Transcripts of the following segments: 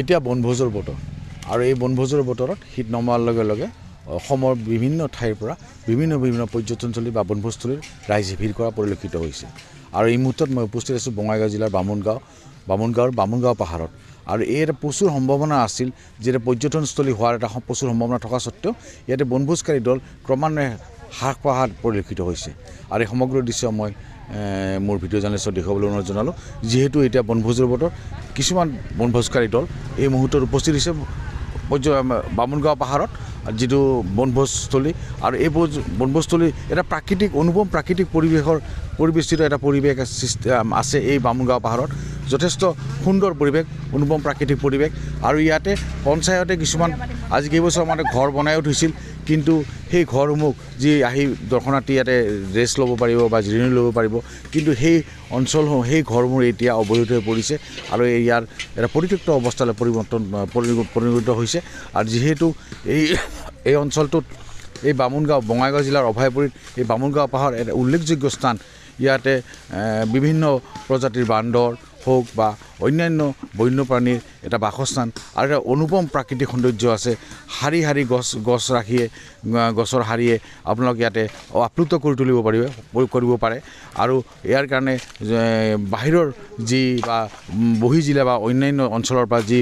এতিয়া বনভোজৰ বতৰ আৰু এই বনভোজৰ বতৰত শীত নমাৰ লগে লগে অসমৰ বিভিন্ন ঠাইৰ পৰা বিভিন্ন পৰ্যটনস্থলী বা বনভোজস্থলীৰ ৰাইজে ভিৰ কৰা পৰিলক্ষিত হৈছে আৰু এই মুহূৰ্তত মই উপস্থিত আছোঁ বঙাইগাঁও জিলাৰ বামুণগাঁও পাহাৰত আৰু এই এটা প্ৰচুৰ সম্ভাৱনা আছিল যে পৰ্যটনস্থলী হোৱাৰ এটা প্ৰচুৰ সম্ভাৱনা থকা সত্ত্বেও ইয়াতে বনভোজকাৰী দল ক্ৰমান্বয়ে হ্ৰাস পাহাৰ পৰিলক্ষিত হৈছে আৰু এই সমগ্ৰ দৃশ্য মই মোৰ ভিডিঅ' জাৰ্নেলিষ্টক দেখুৱাবলৈ অনুৰোধ জনালোঁ যিহেতু এতিয়া বনভোজৰ বতৰ কিছুমান বনভোজকাৰী দল এই মুহূৰ্তত উপস্থিত হৈছে বামুণগাঁও পাহাৰত যিটো বনভোজস্থলী আৰু এই বনভোজস্থলী এটা অনুপম প্ৰাকৃতিক পৰিৱেশিত এটা পৰিৱেশ আছে এই বামুণগাঁও পাহাৰত যথেষ্ট সুন্দৰ পৰিৱেশ অনুপম প্ৰাকৃতিক পৰিৱেশ আৰু ইয়াতে পঞ্চায়তে কিছুমান আজি কেইবছৰ মানে ঘৰ বনায়ো থৈছিল কিন্তু সেই ঘৰসমূহ যি আহি দৰ্শনাৰ্থী ইয়াতে ৰেষ্ট ল'ব পাৰিব বা জিৰণি ল'ব পাৰিব কিন্তু সেই অঞ্চলসমূহ সেই ঘৰসমূহ এতিয়া অৱৰোধ হৈ পৰিছে আৰু ইয়াৰ এটা পৰিত্যক্ত অৱস্থালৈ পৰিণত হৈছে আৰু যিহেতু এই অঞ্চলটোত এই বঙাইগাঁও জিলাৰ অভয়পুৰীত এই বামুণগাঁও পাহাৰ এটা উল্লেখযোগ্য স্থান ইয়াতে বিভিন্ন প্ৰজাতিৰ বান্দৰ হোক বা অন্যান্য বন্যপ্ৰাণীৰ এটা বাসস্থান আৰু এটা অনুপম প্ৰাকৃতিক সৌন্দৰ্য আছে শাৰী গছৰ শাৰীয়ে আপোনালোক ইয়াতে আপ্লুত কৰি কৰিব পাৰে আৰু ইয়াৰ কাৰণে বাহিৰৰ যি বা বহিজিলা বা অন্যান্য অঞ্চলৰ পৰা যি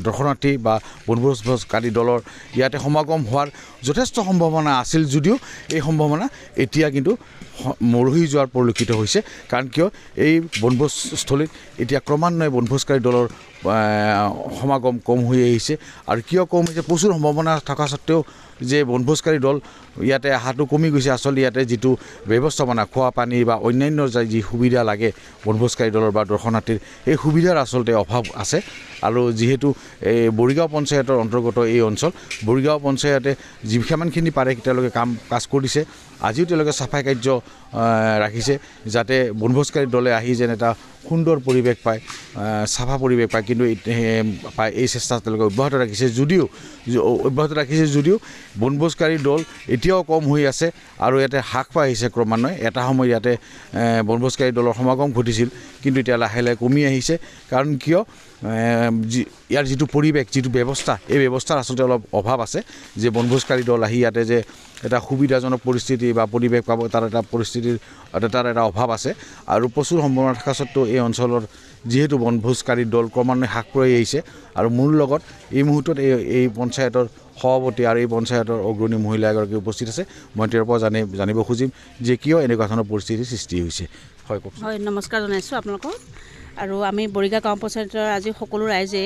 দৰ্শনাৰ্থী বা বনভোজকাৰী দলৰ ইয়াতে সমাগম হোৱাৰ যথেষ্ট সম্ভাৱনা আছিল যদিও এই সম্ভাৱনা এতিয়া কিন্তু মৰহি যোৱাৰ পৰিলক্ষিত হৈছে কাৰণ কিয় এই বনভোজস্থলীত এতিয়া ক্ৰমান্বয়ে বনভোজকাৰী দলৰ সমাগম কম হৈ আহিছে আৰু কিয় কম হৈছে প্ৰচুৰ সম্ভাৱনা থকা সত্ত্বেও যে বনভোজকাৰী দল ইয়াতে অহাটো কমি গৈছে আচলতে ইয়াতে যিটো ব্যৱস্থাপনা খোৱা পানী বা অন্যান্য যি সুবিধা লাগে বনভোজকাৰী দলৰ বা দৰ্শনাৰ্থীৰ এই সুবিধাৰ আচলতে অভাৱ আছে আৰু যিহেতু এই বৰিগাঁও পঞ্চায়তৰ অন্তৰ্গত এই অঞ্চল বৰিগাঁও পঞ্চায়তে যিমানখিনি পাৰে তেওঁলোকে কাজ কৰিছে আজিও তেওঁলোকে চাফাই কাৰ্য ৰাখিছে যাতে বনভোজকাৰী দলে আহি যেন এটা সুন্দৰ পৰিৱেশ পায় চাফা পৰিৱেশ পায় কিন্তু এই চেষ্টা তেওঁলোকে অব্যাহত ৰাখিছে যদিও বনভোজকাৰী দল এতিয়াও কম হৈ আছে আৰু ইয়াতে হ্ৰাস পাই আহিছে ক্ৰমান্বয়ে এটা সময় ইয়াতে বনভোজকাৰী দলৰ সমাগম ঘটিছিল কিন্তু এতিয়া লাহে লাহে কমি আহিছে কাৰণ কিয় ইয়াৰ যিটো পৰিৱেশ যিটো ব্যৱস্থা এই ব্যৱস্থাৰ আচলতে অলপ অভাৱ আছে যে বনভোজকাৰী দল আহি ইয়াতে যে এটা সুবিধাজনক পৰিস্থিতি বা পৰিৱেশ পাব তাৰ এটা অভাৱ আছে আৰু প্ৰচুৰ সম্ভাৱনা থকা সত্ত্বেও এই অঞ্চলৰ যিহেতু বনভোজকাৰী দল ক্ৰমান্বয়ে হ্ৰাস পাই আহিছে আৰু মোৰ লগত এই মুহূৰ্তত এই পঞ্চায়তৰ সভাপতি আৰু এই পঞ্চায়তৰ অগ্ৰণী মহিলা এগৰাকী উপস্থিত আছে মই তেওঁৰ পৰা জানিব খুজিম যে কিয় এনেকুৱা ধৰণৰ পৰিস্থিতিৰ সৃষ্টি হৈছে হয় কওকচোন হয় নমস্কাৰ জনাইছোঁ আপোনালোকক আৰু আমি বৰিগাঁও গাঁও পঞ্চায়তৰ আজি সকলো ৰাইজে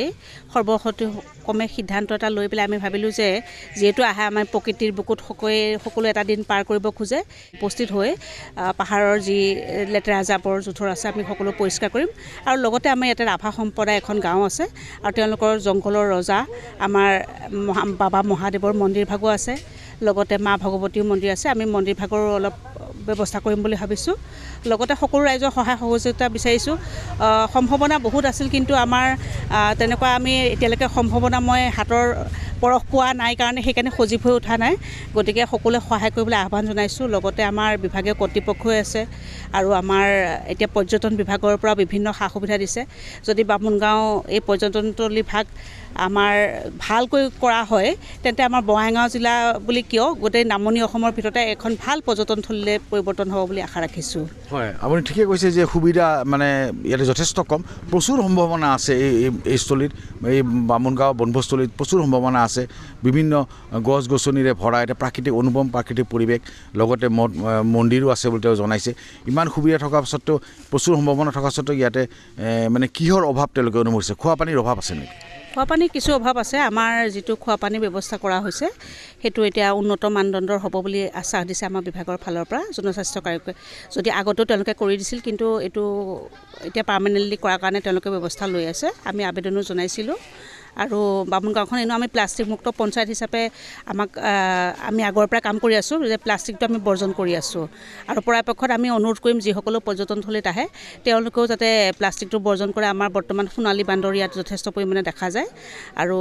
সৰ্বসম্মতিক্ৰমে সিদ্ধান্ত এটা লৈ পেলাই আমি ভাবিলোঁ যে যিহেতু আহে আমাৰ প্ৰকৃতিৰ বুকুত সকলো এটা দিন পাৰ কৰিব খোজে উপস্থিত হৈ পাহাৰৰ যি লেতেৰা জাবৰ জোঁথৰ আছে আমি সকলো পৰিষ্কাৰ কৰিম আৰু লগতে আমাৰ ইয়াতে ৰাভা সম্প্ৰদায় এখন গাঁও আছে আৰু তেওঁলোকৰ জংঘলৰ ৰজা আমাৰ বাবা মহাদেৱৰ মন্দিৰ ভাগো আছে লগতে মা ভগৱতীৰ মন্দিৰ আছে আমি মন্দিৰ ভাগৰো অলপ ব্যৱস্থা কৰিম বুলি ভাবিছোঁ লগতে সকলো ৰাইজৰ সহায় সহযোগিতা বিচাৰিছোঁ সম্ভাৱনা বহুত আছিল কিন্তু আমাৰ তেনেকুৱা আমি এতিয়ালৈকে সম্ভাৱনা মই হাতৰ পৰশ পোৱা নাই কাৰণে সেইকাৰণে সজীৱ হৈ উঠা নাই গতিকে সকলোৱে সহায় কৰিবলৈ আহ্বান জনাইছোঁ লগতে আমাৰ বিভাগীয় কৰ্তৃপক্ষই আছে আৰু আমাৰ এতিয়া পৰ্যটন বিভাগৰ পৰা বিভিন্ন সা সুবিধা দিছে যদি বামুণগাঁও এই পৰ্যটনস্থলী ভাগ আমাৰ ভালকৈ কৰা হয় তেন্তে আমাৰ বঙাইগাঁও জিলা বুলি কিয় গোটেই নামনি অসমৰ ভিতৰতে এখন ভাল পৰ্যটনস্থলীলৈ পৰিৱৰ্তন হ'ব বুলি আশা ৰাখিছোঁ হয় আপুনি ঠিকে কৈছে যে সুবিধা মানে ইয়াতে যথেষ্ট কম প্ৰচুৰ সম্ভাৱনা আছে এই স্থলীত এই বামুণগাঁও বনভোজস্থলীত প্ৰচুৰ সম্ভাৱনা আছে বিভিন্ন গছ গছনিৰে ভৰা এটা অনুপম প্ৰাকৃতিক পৰিৱেশ লগতে মন্দিৰো আছে বুলি তেওঁ জনাইছে ইমান সুবিধা থকা স্বত্তেও প্ৰচুৰ সম্ভাৱনা থকা স্বত্তেও ইয়াতে মানে কিহৰ অভাৱ তেওঁলোকে অনুভৱ কৰিছে খোৱা পানীৰ অভাৱ আছে নেকি খোৱাপানীৰ কিছু অভাৱ আছে আমাৰ যিটো খোৱাপানীৰ ব্যৱস্থা কৰা হৈছে সেইটো এতিয়া উন্নত মানদণ্ডৰ হ'ব বুলি আশ্বাস দিছে আমাৰ বিভাগৰ ফালৰ পৰা জনস্বাস্থ্য কাৰ্যকে যদি আগতেও তেওঁলোকে কৰি দিছিল কিন্তু এইটো এতিয়া পাৰ্মানেণ্টলি কৰাৰ কাৰণে তেওঁলোকে ব্যৱস্থা লৈ আছে আমি আবেদনো জনাইছিলোঁ আৰু বামুণ গাঁওখন এনেও আমি প্লাষ্টিক মুক্ত পঞ্চায়ত হিচাপে আমি আগৰ পৰা কাম কৰি আছোঁ যে প্লাষ্টিকটো আমি বৰ্জন কৰি আছোঁ আৰু পৰাপক্ষত আমি অনুৰোধ কৰিম যিসকলো পৰ্যটনথলীত আহে তেওঁলোকেও যাতে প্লাষ্টিকটো বৰ্জন কৰে। আমাৰ বৰ্তমান সোণালী বান্দৰ ইয়াত যথেষ্ট পৰিমাণে দেখা যায় আৰু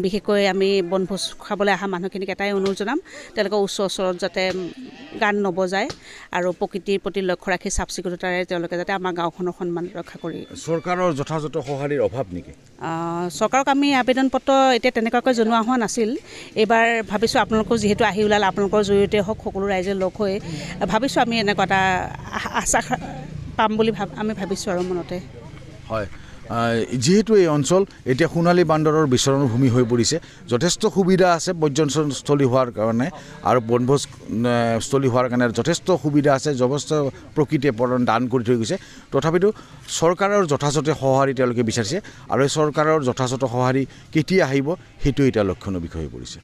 বিশেষকৈ আমি বনভোজ খাবলৈ অহা মানুহখিনিক এটাই অনুৰোধ জনাম, তেওঁলোকে উচ্চ স্বৰত যাতে গান নবজায় আৰু প্ৰকৃতিৰ প্ৰতি লক্ষ্য ৰাখি চাফ চিকুণতাৰে তেওঁলোকে যাতে আমাৰ গাঁওখনৰ সন্মান ৰক্ষা কৰি। চৰকাৰৰ যথাযথ সঁহাৰিৰ অভাৱ নেকি? চৰকাৰক আমি আবেদন পত্ৰ এতিয়া তেনেকুৱাকৈ জনোৱা হোৱা নাছিল। এইবাৰ ভাবিছোঁ আপোনালোকেও যিহেতু আহি ওলাল, আপোনালোকৰ জৰিয়তে হওক সকলো ৰাইজে লগ হৈ ভাবিছোঁ আমি এনেকুৱা এটা আশা পাম বুলি আমি ভাবিছোঁ আৰু মনতে। হয়, যিহেতু এই অঞ্চল এতিয়া সোণালী বান্দৰৰ বিচৰণ ভূমি হৈ পৰিছে, যথেষ্ট সুবিধা আছে পৰ্যটনস্থলী হোৱাৰ কাৰণে আৰু বনভোজস্থলী হোৱাৰ কাৰণে যথেষ্ট সুবিধা আছে, যথেষ্ট প্ৰকৃতিয়ে দান কৰি থৈ গৈছে। তথাপিতো চৰকাৰৰ যথাযথ সঁহাৰি তেওঁলোকে বিচাৰিছে আৰু এই চৰকাৰৰ যথাযথ সঁহাৰি কেতিয়া আহিব সেইটো এতিয়া লক্ষণীয় বিষয় হৈ পৰিছে।